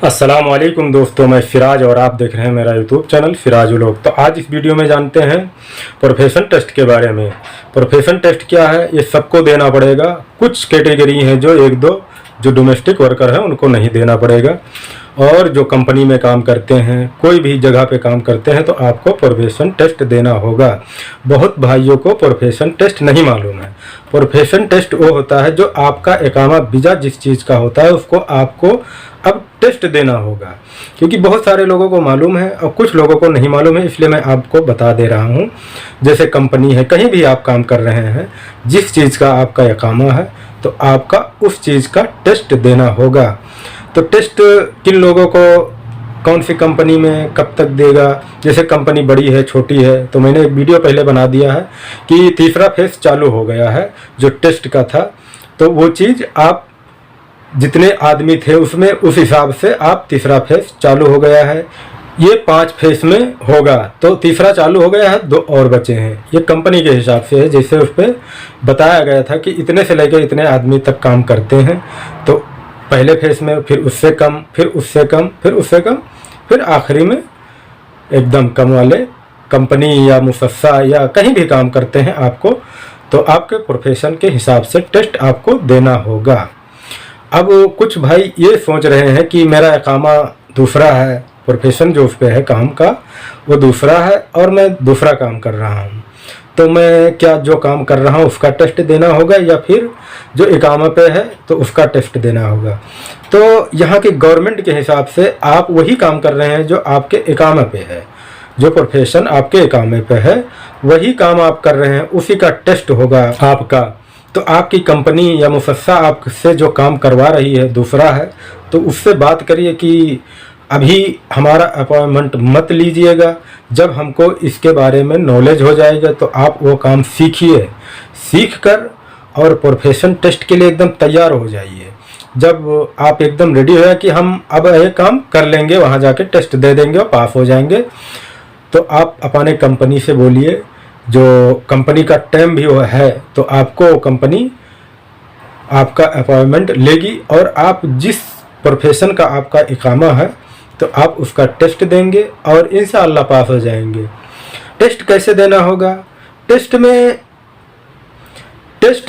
अस्सलाम वालेकुम दोस्तों, मैं फिराज और आप देख रहे हैं मेरा यूट्यूब चैनल फिराज व्लॉग। तो आज इस वीडियो में जानते हैं प्रोफेशन टेस्ट के बारे में। प्रोफेशन टेस्ट क्या है, ये सबको देना पड़ेगा। कुछ कैटेगरी हैं जो एक दो जो डोमेस्टिक वर्कर हैं उनको नहीं देना पड़ेगा, और जो कंपनी में काम करते हैं, कोई भी जगह पे काम करते हैं तो आपको प्रोफेशन टेस्ट देना होगा। बहुत भाइयों को प्रोफेशन टेस्ट नहीं मालूम है। प्रोफेशन टेस्ट वो होता है जो आपका इकामा वीज़ा जिस चीज़ का होता है उसको आपको अब टेस्ट देना होगा, क्योंकि बहुत सारे लोगों को मालूम है और कुछ लोगों को नहीं मालूम है, इसलिए मैं आपको बता दे रहा हूँ। जैसे कंपनी है, कहीं भी आप काम कर रहे हैं, जिस चीज़ का आपका इकामा है तो आपका उस चीज़ का टेस्ट देना होगा। तो टेस्ट किन लोगों को कौन सी कंपनी में कब तक देगा, जैसे कंपनी बड़ी है छोटी है, तो मैंने एक वीडियो पहले बना दिया है कि तीसरा फेज चालू हो गया है जो टेस्ट का था। तो वो चीज़ आप जितने आदमी थे उसमें उस हिसाब से आप तीसरा फेज चालू हो गया है। ये 5 फेज में होगा, तो तीसरा चालू हो गया है, 2 और बचे हैं। ये कंपनी के हिसाब से है, जैसे उस पर बताया गया था कि इतने से लेकर इतने आदमी तक काम करते हैं। तो पहले फेज में फिर उससे कम, फिर उससे कम, फिर उससे कम, फिर आखिरी में एकदम कम वाले कंपनी या मुसस्सा या कहीं भी काम करते हैं आपको, तो आपके प्रोफेशन के हिसाब से टेस्ट आपको देना होगा। अब कुछ भाई ये सोच रहे हैं कि मेरा इकामा दूसरा है, प्रोफेशन जो उस पे है काम का वो दूसरा है और मैं दूसरा काम कर रहा हूँ, तो मैं क्या जो काम कर रहा हूँ उसका टेस्ट देना होगा या फिर जो इकामा पे है तो उसका टेस्ट देना होगा। तो यहाँ की गवर्नमेंट के हिसाब से आप वही काम कर रहे हैं जो आपके इकामा पे है, जो प्रोफेशन आपके इकामे पे है वही काम आप कर रहे हैं, उसी का टेस्ट होगा आपका। तो आपकी कंपनी या मुसस्सा आपसे जो काम करवा रही है दूसरा है, तो उससे बात करिए कि अभी हमारा अपॉइंटमेंट मत लीजिएगा, जब हमको इसके बारे में नॉलेज हो जाएगा तो आप वो काम सीखिए, सीख कर और प्रोफेशन टेस्ट के लिए एकदम तैयार हो जाइए। जब आप एकदम रेडी हो कि हम अब ये काम कर लेंगे, वहाँ जाके टेस्ट दे देंगे और पास हो जाएंगे, तो आप अपने कंपनी से बोलिए, जो कंपनी का टाइम भी वो है तो आपको कंपनी आपका अपॉइंटमेंट लेगी और आप जिस प्रोफेशन का आपका इकामा है तो आप उसका टेस्ट देंगे और इंशाअल्लाह पास हो जाएंगे। टेस्ट कैसे देना होगा? टेस्ट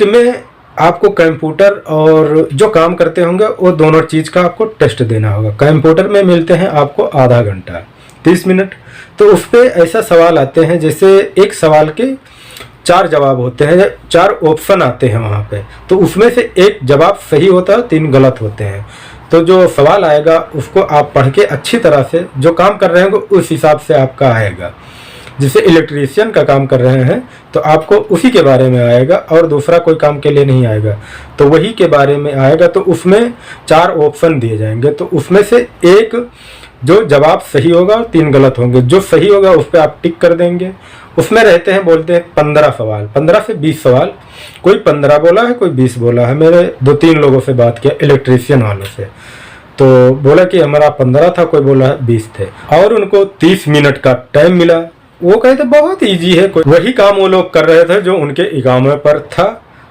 में आपको कंप्यूटर और जो काम करते होंगे वो दोनों चीज़ का आपको टेस्ट देना होगा। कंप्यूटर में मिलते हैं आपको आधा घंटा 30 मिनट, तो उस पर ऐसा सवाल आते हैं जैसे एक सवाल के 4 जवाब होते हैं, 4 ऑप्शन आते हैं वहाँ पे, तो उसमें से एक जवाब सही होता है, 3 गलत होते हैं। तो जो सवाल आएगा उसको आप पढ़ के अच्छी तरह से जो काम कर रहे होंगे उस हिसाब से आपका आएगा। जैसे इलेक्ट्रीशियन का काम कर रहे हैं तो आपको उसी के बारे में आएगा और दूसरा कोई काम के लिए नहीं आएगा, तो वही के बारे में आएगा। तो उसमें 4 ऑप्शन दिए जाएंगे, तो उसमें से एक जो जवाब सही होगा और 3 गलत होंगे। जो सही होगा उस पर आप टिक कर देंगे। उसमें रहते हैं, बोलते हैं 15 सवाल, 15 से 20 सवाल। कोई 15 बोला है, कोई 20 बोला है। मैंने 2-3 लोगों से बात किया इलेक्ट्रीशियन वालों से, तो बोला कि हमारा 15 था, कोई बोला है 20 थे, और उनको 30 मिनट का टाइम मिला। वो कहते बहुत ईजी है, कोई वही काम वो लोग कर रहे थे जो उनके इकामे पर था।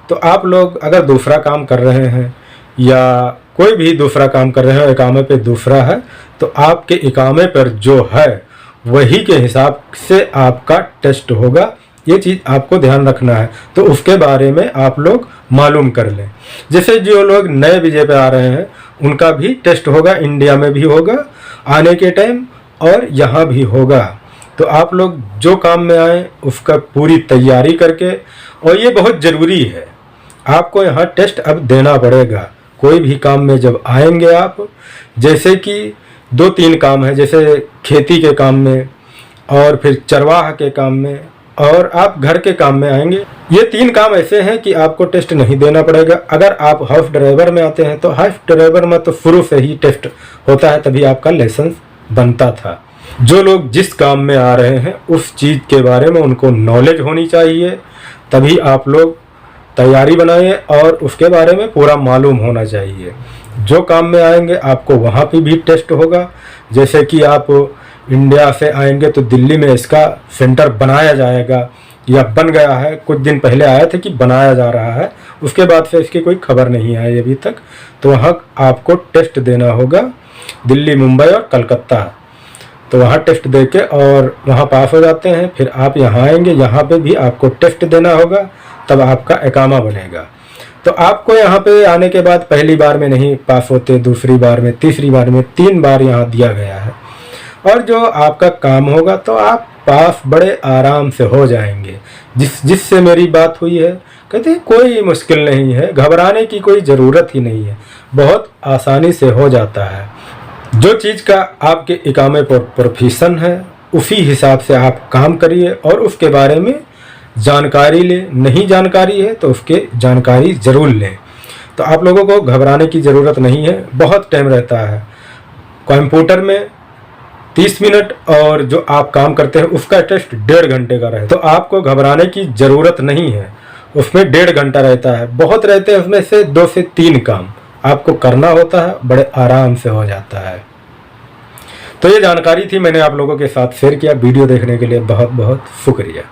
तो आप लोग अगर दूसरा काम कर रहे हैं या कोई भी दूसरा काम कर रहे हो, इकामे पे दूसरा है, तो आपके इकामे पर जो है वही के हिसाब से आपका टेस्ट होगा। ये चीज़ आपको ध्यान रखना है, तो उसके बारे में आप लोग मालूम कर लें। जैसे जो लोग नए वीज़े पे आ रहे हैं उनका भी टेस्ट होगा, इंडिया में भी होगा आने के टाइम और यहाँ भी होगा। तो आप लोग जो काम में आए उसका पूरी तैयारी करके, और ये बहुत ज़रूरी है, आपको यहाँ टेस्ट अब देना पड़ेगा। कोई भी काम में जब आएंगे आप, जैसे कि 2-3 काम है, जैसे खेती के काम में और फिर चरवाह के काम में और आप घर के काम में आएंगे। ये 3 काम ऐसे हैं कि आपको टेस्ट नहीं देना पड़ेगा। अगर आप हाउस ड्राइवर में आते हैं तो हाउस ड्राइवर में तो शुरू से ही टेस्ट होता है, तभी आपका लाइसेंस बनता था। जो लोग जिस काम में आ रहे हैं उस चीज़ के बारे में उनको नॉलेज होनी चाहिए, तभी आप लोग तैयारी बनाएं और उसके बारे में पूरा मालूम होना चाहिए। जो काम में आएंगे आपको वहाँ पे भी टेस्ट होगा। जैसे कि आप इंडिया से आएंगे तो दिल्ली में इसका सेंटर बनाया जाएगा या बन गया है, कुछ दिन पहले आया था कि बनाया जा रहा है, उसके बाद से इसकी कोई खबर नहीं आई अभी तक। तो वहाँ आपको टेस्ट देना होगा दिल्ली, मुंबई और कलकत्ता। तो वहाँ टेस्ट दे के और वहाँ पास हो जाते हैं, फिर आप यहाँ आएंगे, यहाँ पे भी आपको टेस्ट देना होगा, तब आपका इकामा बनेगा। तो आपको यहाँ पे आने के बाद पहली बार में नहीं पास होते, दूसरी बार में, तीसरी बार में, 3 बार यहाँ दिया गया है। और जो आपका काम होगा तो आप पास बड़े आराम से हो जाएंगे। जिससे मेरी बात हुई है, कहते हैं कोई मुश्किल नहीं है, घबराने की कोई ज़रूरत ही नहीं है, बहुत आसानी से हो जाता है। जो चीज़ का आपके इकामे पर प्रोफेशन है उसी हिसाब से आप काम करिए और उसके बारे में जानकारी लें। नहीं जानकारी है तो उसके जानकारी ज़रूर लें। तो आप लोगों को घबराने की ज़रूरत नहीं है, बहुत टाइम रहता है। कंप्यूटर में 30 मिनट और जो आप काम करते हैं उसका टेस्ट 1.5 घंटे का रहता है। तो आपको घबराने की ज़रूरत नहीं है, उसमें 1.5 घंटा रहता है। बहुत रहते हैं उसमें से 2 से 3 काम आपको करना होता है, बड़े आराम से हो जाता है। तो ये जानकारी थी, मैंने आप लोगों के साथ शेयर किया। वीडियो देखने के लिए बहुत बहुत शुक्रिया।